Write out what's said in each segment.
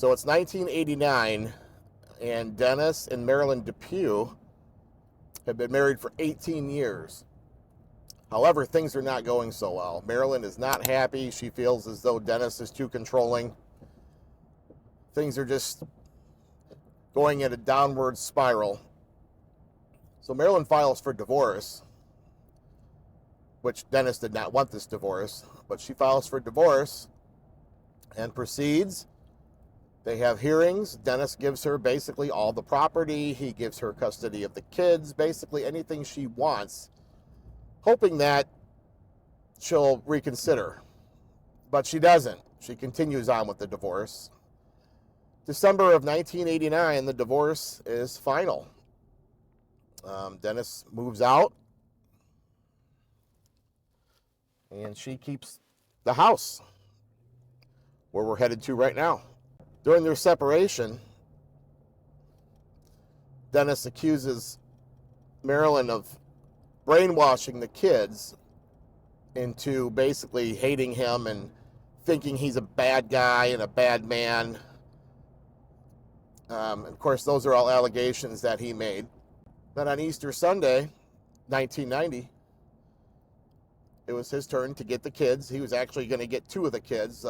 So it's 1989, and Dennis and Marilyn DePue have been married for 18 years. However, things are not going so well. Marilyn is not happy. She feels as though Dennis is too controlling. Things are just going in a downward spiral. So Marilyn files for divorce, which Dennis did not want this divorce, but she files for divorce and proceeds. They have hearings. Dennis gives her basically all the property. He gives her custody of the kids, basically anything she wants, hoping that she'll reconsider. But she doesn't. She continues on with the divorce. December of 1989, the divorce is final. Dennis moves out, and she keeps the house where we're headed to right now. During their separation, Dennis accuses Marilyn of brainwashing the kids into basically hating him and thinking he's a bad guy and a bad man. Of course, those are all allegations that he made. Then on Easter Sunday, 1990, it was his turn to get the kids. He was actually going to get two of the kids.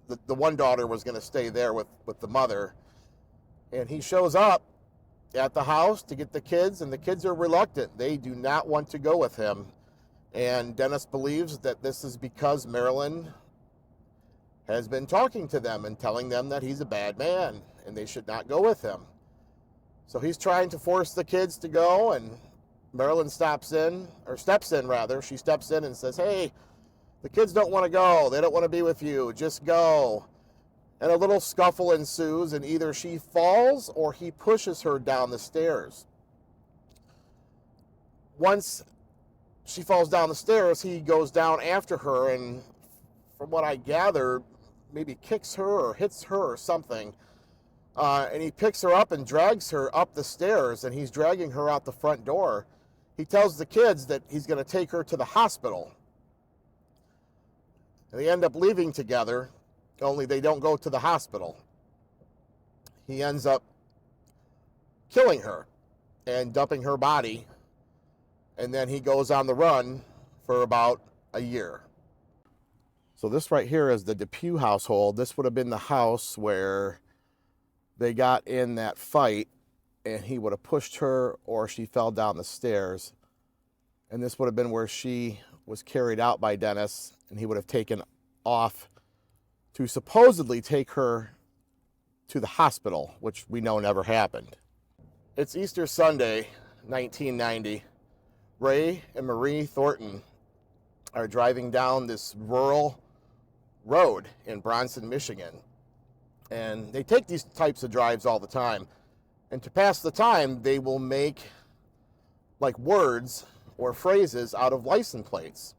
The one daughter was going to stay there with the mother. And he shows up at the house to get the kids, and the kids are reluctant. They do not want to go with him. And Dennis believes that this is because Marilyn has been talking to them and telling them that he's a bad man and they should not go with him. So he's trying to force the kids to go, and Marilyn steps in. She steps in and says, "Hey, the kids don't want to go. They don't want to be with you. Just go." And a little scuffle ensues, and either she falls or he pushes her down the stairs. Once she falls down the stairs, he goes down after her, and from what I gather, maybe kicks her or hits her or something. And he picks her up and drags her up the stairs, and he's dragging her out the front door. He tells the kids that he's going to take her to the hospital. And they end up leaving together, only they don't go to the hospital. He ends up killing her and dumping her body, and then he goes on the run for about a year. So this right here is the DePue household. This would have been the house where they got in that fight, and he would have pushed her or she fell down the stairs. And this would have been where she was carried out by Dennis, and he would have taken off to supposedly take her to the hospital, which we know never happened. It's Easter Sunday, 1990. Ray and Marie Thorton are driving down this rural road in Bronson, Michigan. And they take these types of drives all the time. And to pass the time, they will make like words or phrases out of license plates.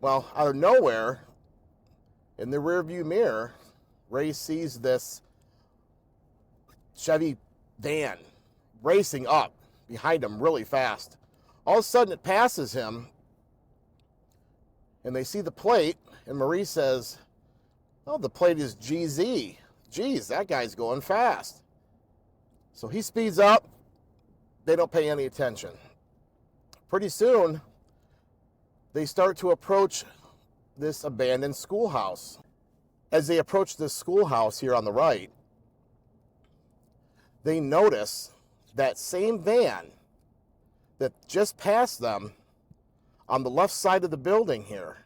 Well, out of nowhere, in the rearview mirror, Ray sees this Chevy van racing up behind him really fast. All of a sudden, it passes him, and they see the plate, and Marie says, "Oh, the plate is GZ. Geez, that guy's going fast." So he speeds up. They don't pay any attention. Pretty soon, they start to approach this abandoned schoolhouse. As they approach this schoolhouse here on the right, they notice that same van that just passed them on the left side of the building here.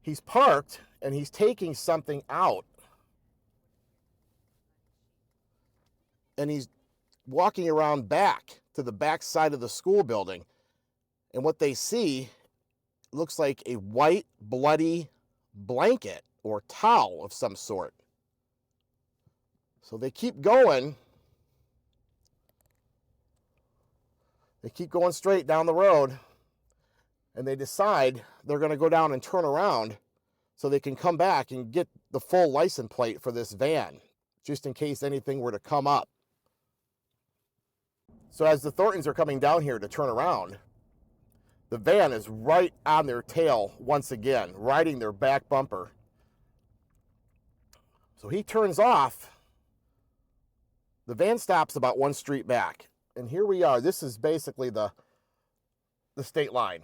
He's parked and he's taking something out. And he's walking around back to the back side of the school building. And what they see looks like a white, bloody blanket or towel of some sort. So they keep going. They keep going straight down the road, and they decide they're going to go down and turn around so they can come back and get the full license plate for this van, just in case anything were to come up. So as the Thorntons are coming down here to turn around, the van is right on their tail once again, riding their back bumper. So he turns off. The van stops about one street back. And here we are. This is basically the state line.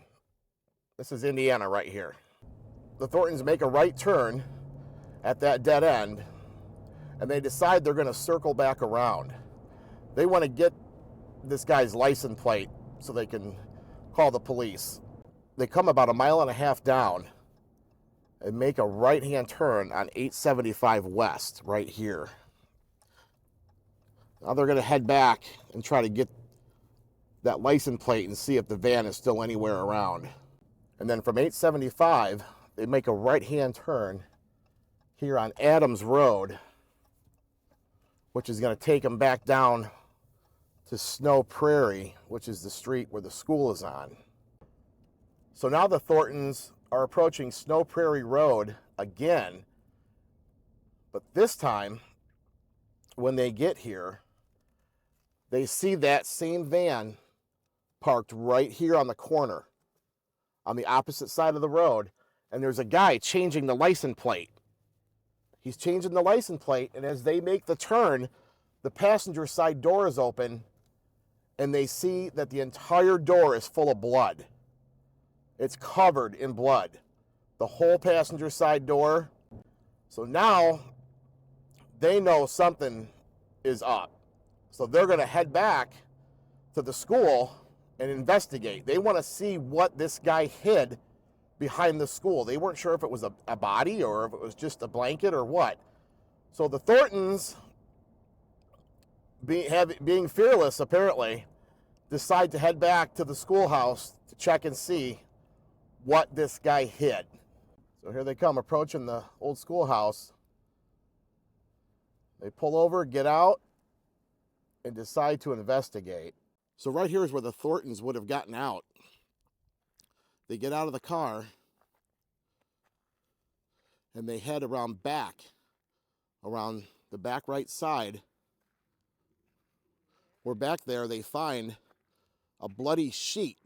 This is Indiana right here. The Thorntons make a right turn at that dead end, and they decide they're going to circle back around. They want to get this guy's license plate so they can call the police. They come about 1.5 miles down and make a right-hand turn on 875 West right here. Now they're going to head back and try to get that license plate and see if the van is still anywhere around. And then from 875, they make a right-hand turn here on Adams Road, which is going to take them back down to Snow Prairie, which is the street where the school is on. So now the Thorntons are approaching Snow Prairie Road again, but this time, when they get here, they see that same van parked right here on the corner, on the opposite side of the road, and there's a guy changing the license plate. He's changing the license plate, and as they make the turn, the passenger side door is open, and they see that the entire door is full of blood. It's covered in blood. The whole passenger side door. So now they know something is up. So they're going to head back to the school and investigate. They want to see what this guy hid behind the school. They weren't sure if it was a body or if it was just a blanket or what. So the Thorntons, being fearless apparently, decide to head back to the schoolhouse to check and see what this guy hid. So here they come, approaching the old schoolhouse. They pull over, get out, and decide to investigate. So right here is where the Thorntons would have gotten out. They get out of the car, and they head around the back right side, where back there they find a bloody sheet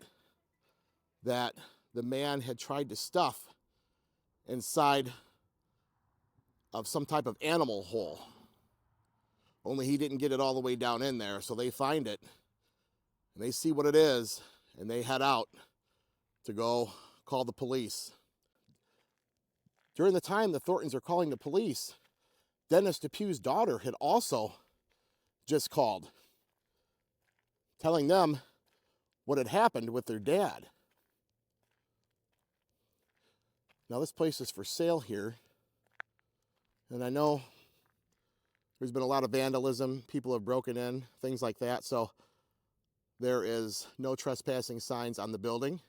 that the man had tried to stuff inside of some type of animal hole. Only he didn't get it all the way down in there, so they find it, and they see what it is, and they head out to go call the police. During the time the Thorntons are calling the police, Dennis DePue's daughter had also just called, telling them what had happened with their dad. Now this place is for sale here, and I know there's been a lot of vandalism, people have broken in, things like that, so there is no trespassing signs on the building,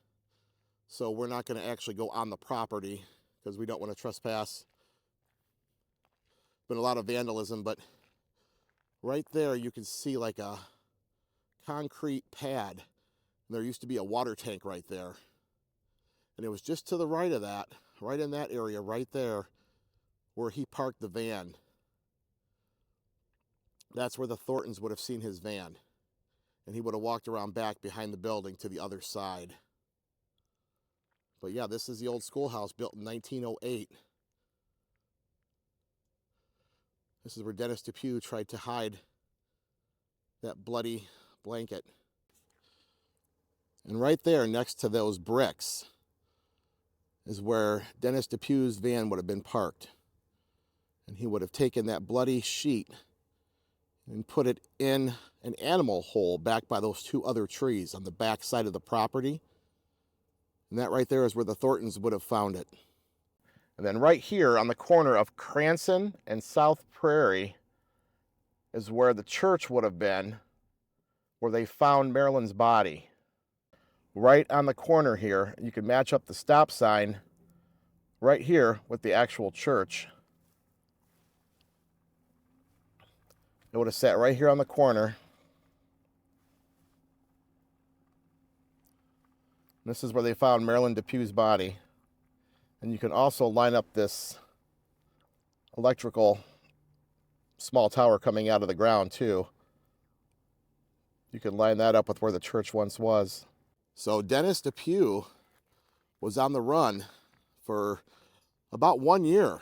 so we're not going to actually go on the property because we don't want to trespass. Been a lot of vandalism, but right there you can see like a concrete pad. There used to be a water tank right there, and it was just to the right of that, right in that area right there, where he parked the van. That's where the Thorntons would have seen his van, and he would have walked around back behind the building to the other side. But yeah, this is the old schoolhouse built in 1908. This is where Dennis DePue tried to hide that bloody blanket. And right there next to those bricks is where Dennis DePue's van would have been parked. And he would have taken that bloody sheet and put it in an animal hole back by those two other trees on the back side of the property. And that right there is where the Thorntons would have found it. And then right here on the corner of Cranston and South Prairie is where the church would have been, where they found Marilynn's body. Right on the corner here, you can match up the stop sign right here with the actual church. It would have sat right here on the corner. This is where they found Marilyn DePue's body. And you can also line up this electrical small tower coming out of the ground too. You can line that up with where the church once was. So Dennis DePue was on the run for about 1 year.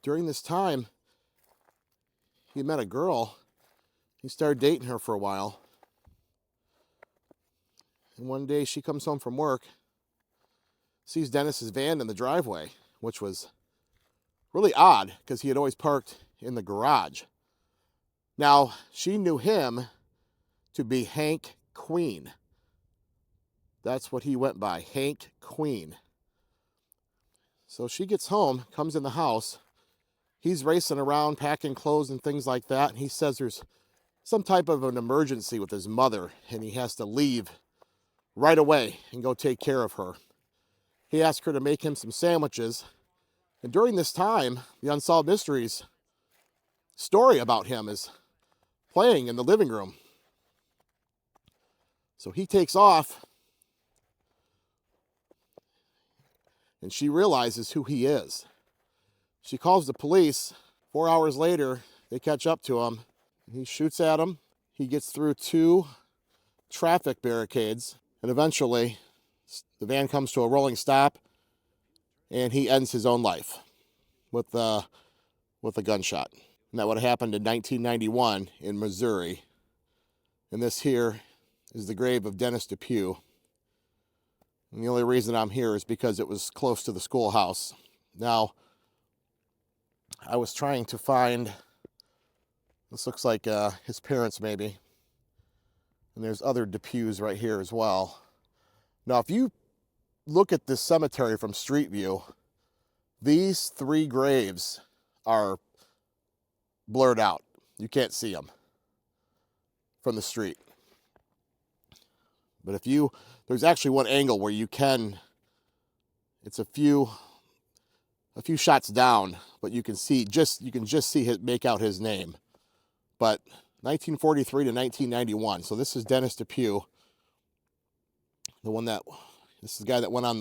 During this time, he met a girl. He started dating her for a while. And one day she comes home from work, sees Dennis's van in the driveway, which was really odd because he had always parked in the garage. Now, she knew him to be Hank Queen. That's what he went by, Hank Queen. So she gets home, comes in the house. He's racing around, packing clothes and things like that. And he says there's some type of an emergency with his mother, and he has to leave right away and go take care of her. He asked her to make him some sandwiches. And during this time, the Unsolved Mysteries story about him is playing in the living room. So he takes off, and she realizes who he is. She calls the police. 4 hours later, they catch up to him. He shoots at him. He gets through 2 traffic barricades, and eventually the van comes to a rolling stop, and he ends his own life with a gunshot. And that would have happened in 1991 in Missouri. And this here is the grave of Dennis DePue. And the only reason I'm here is because it was close to the schoolhouse. Now, I was trying to find, this looks like his parents maybe. And there's other DePues right here as well. Now, if you look at this cemetery from street view, these 3 graves are blurred out. You can't see them from the street. But if you, there's actually one angle where you can, it's a few shots down, but you can see you can just see his, make out his name. But 1943 to 1991. So this is Dennis DePue, this is the guy that went on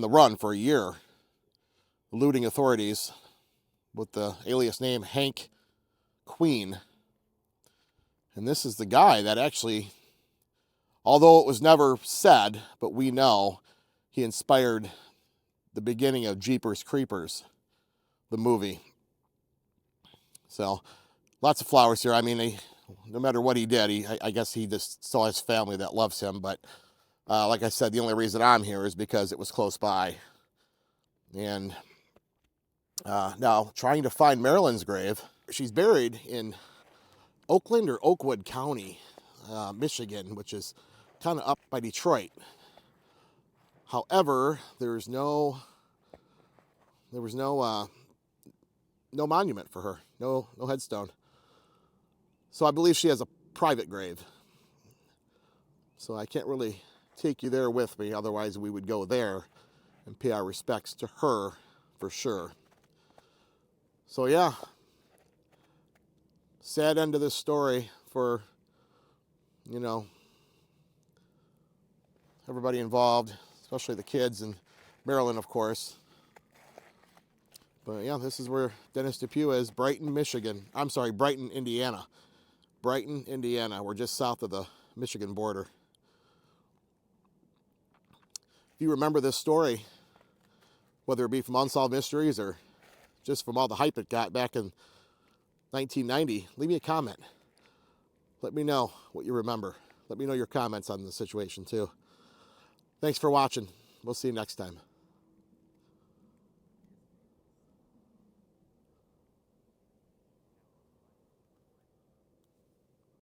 the run for a year, eluding authorities with the alias name Hank Queen. And this is the guy that actually, although it was never said, but we know he inspired the beginning of Jeepers Creepers, the movie. So, lots of flowers here. I mean, no matter what he did, I guess he just saw his family that loves him. But like I said, the only reason I'm here is because it was close by. And now, trying to find Marilyn's grave. She's buried in Oakland or Oakwood County, Michigan, which is kind of up by Detroit. However, there was no monument for her, no headstone. So I believe she has a private grave. So I can't really take you there with me, otherwise we would go there and pay our respects to her for sure. So yeah, sad end of this story for, everybody involved, especially the kids and Marilyn, of course. But yeah, this is where Dennis DePue is, Brighton, Indiana. Brighton, Indiana. We're just south of the Michigan border. If you remember this story, whether it be from Unsolved Mysteries or just from all the hype it got back in 1990, leave me a comment. Let me know what you remember. Let me know your comments on the situation too. Thanks for watching. We'll see you next time.